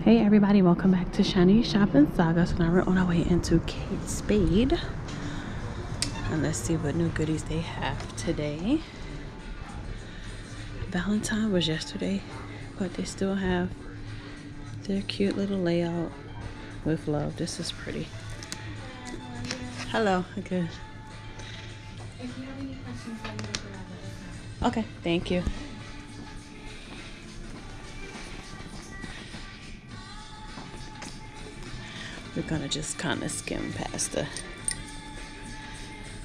Hey everybody, welcome back to Shanice Shopping Saga. So now we're on our way into Spade, and let's see what new goodies they have today. Valentine was yesterday, but they still have their cute little layout with love. This is pretty. Hello. Okay. If you have any questions, let me know. Okay, thank you. We're gonna just kind of skim past the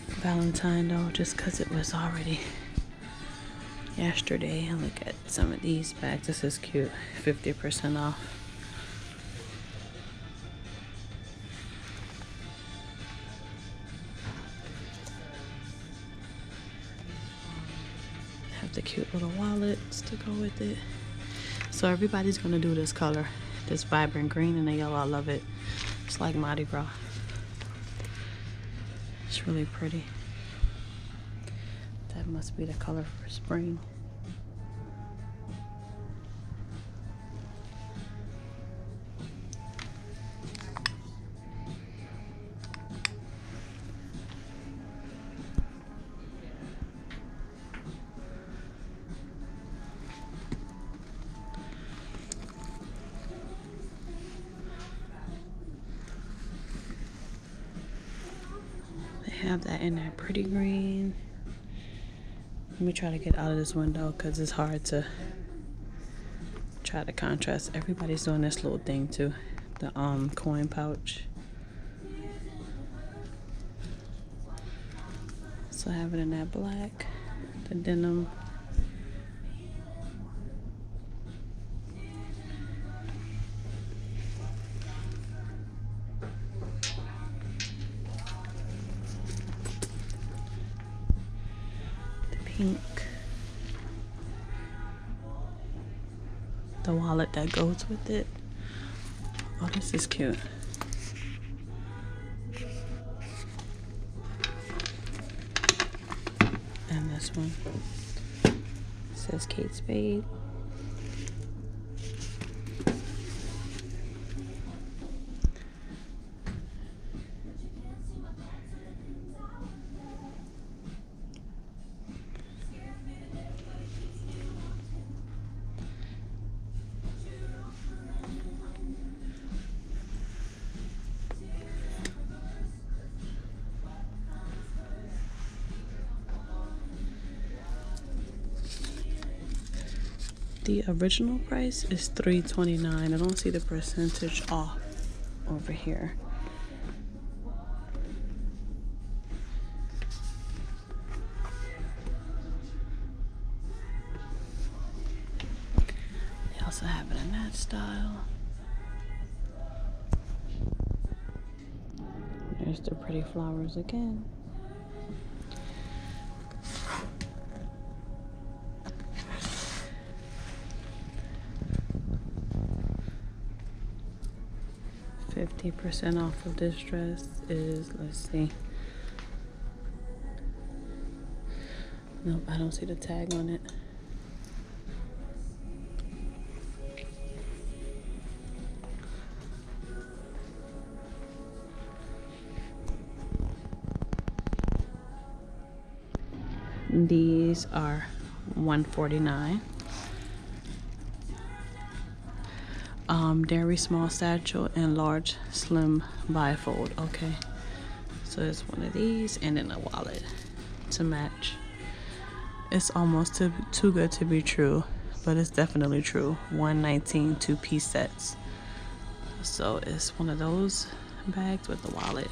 Valentine though, just because it was already yesterday. And look at some of these bags. This is cute. 50% off. Have the cute little wallets to go with it. So everybody's gonna do this color, this vibrant green and the yellow. I love it. It's like Mardi Gras. It's really pretty. That must be the color for spring. Have that in that pretty green. Let me try to get out of this window because it's hard to try to contrast. Everybody's doing this little thing too, the coin pouch. So I have it in that black, the denim. Pink. The wallet that goes with it. Oh, this is cute. And this one. It says Kate Spade. The original price is $3.29. I don't see the percentage off over here. They also have it in that style. There's the pretty flowers again. $50% off of this dress is, let's see. Nope, I don't see the tag on it. These are $149. Dairy small satchel and large slim bifold. Okay, so it's one of these and then a wallet to match. It's almost too good to be true, but it's definitely true. $119 2-piece sets. So it's one of those bags with the wallet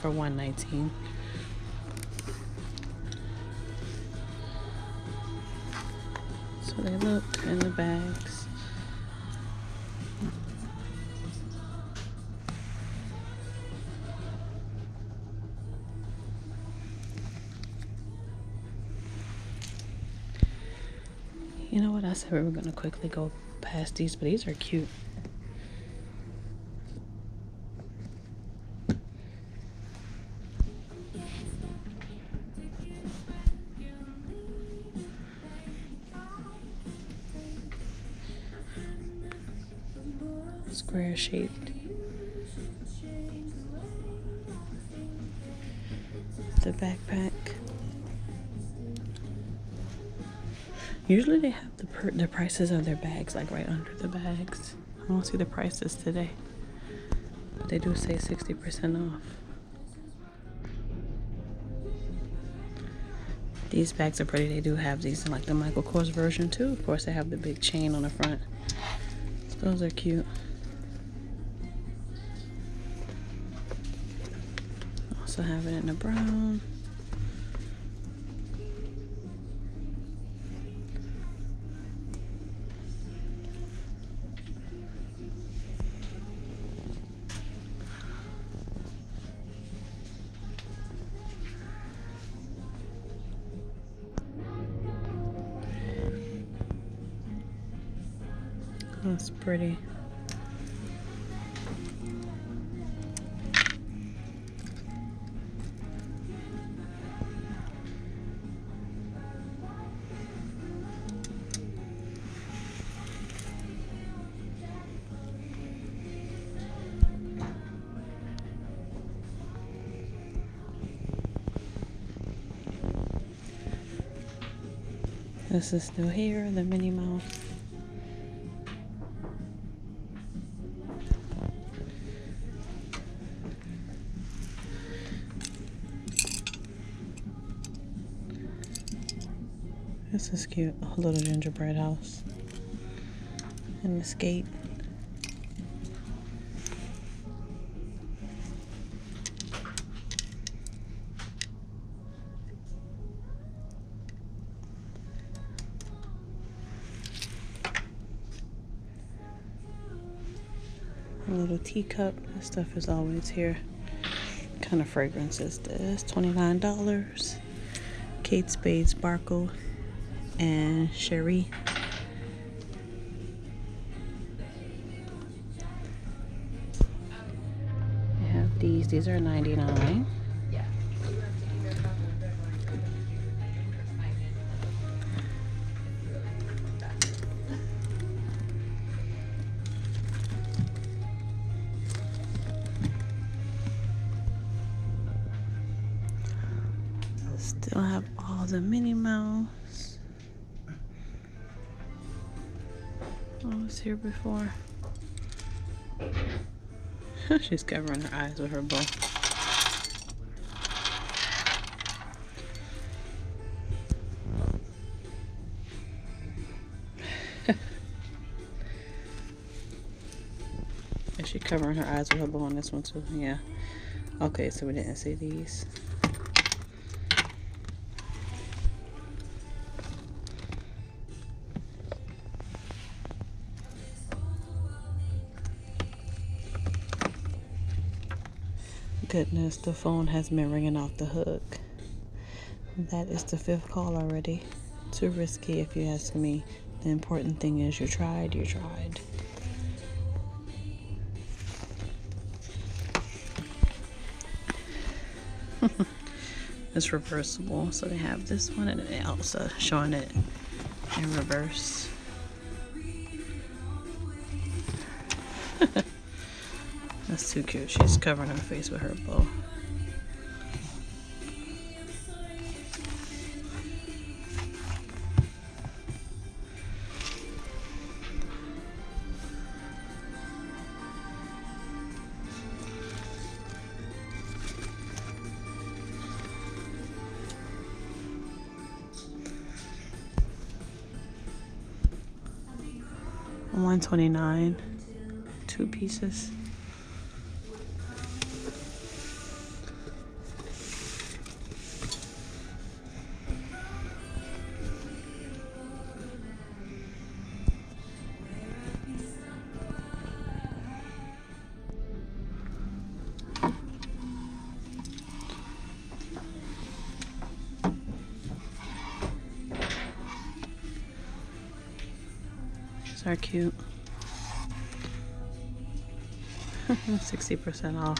for $119. So they look in the bags. You know what? I said we were gonna quickly go past these, but these are cute. square shaped. The backpack. Usually they have the prices of their bags like right under the bags. I don't see the prices today. But they do say 60% off. These bags are pretty. They do have these in like the Michael Kors version too. Of course, they have the big chain on the front. So those are cute. Also have it in the brown. That's pretty. This is still here, the Minnie Mouse. This is cute, a little gingerbread house. And the skate. A little teacup. This stuff is always here. What kind of fragrance is this? $29. Kate Spade Sparkle and Sherry. I have these. These are $99. Still have all the Minnie Mouse. I was here before. She's covering her eyes with her bow. Is she covering her eyes with her bow on this one too? Yeah. Okay, so we didn't see these. Goodness, the phone has been ringing off the hook. That is the 5th call already. Too risky if you ask me. The important thing is you tried, you tried. It's reversible, so they have this one and then Elsa showing it in reverse. That's too cute. She's covering her face with her bow. $129, 2 pieces. These are cute. 60% off.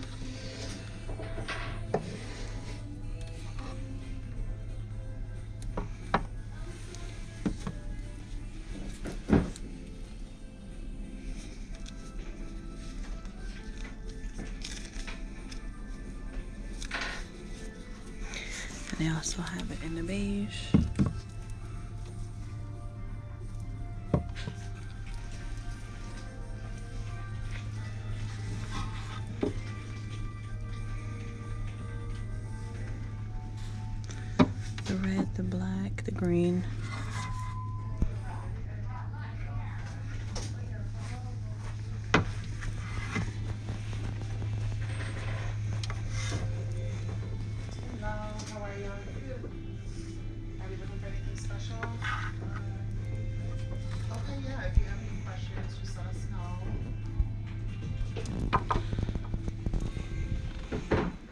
They also have it in the beige. The red, the black, the green.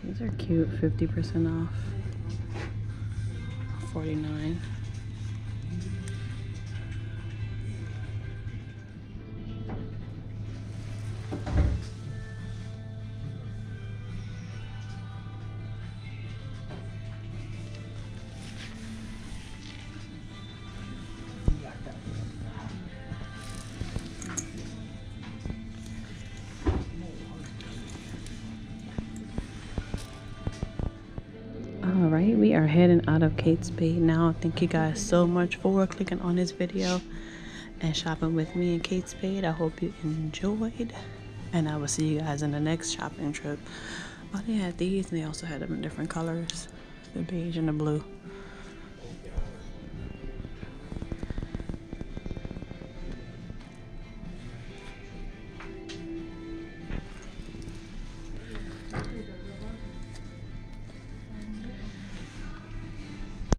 These are cute, 50% off. $49. Alright, we are heading out of Kate Spade now. Thank you guys so much for clicking on this video and shopping with me in Kate Spade. I hope you enjoyed, and I will see you guys in the next shopping trip. Oh, they had these, and they also had them in different colors, the beige and the blue.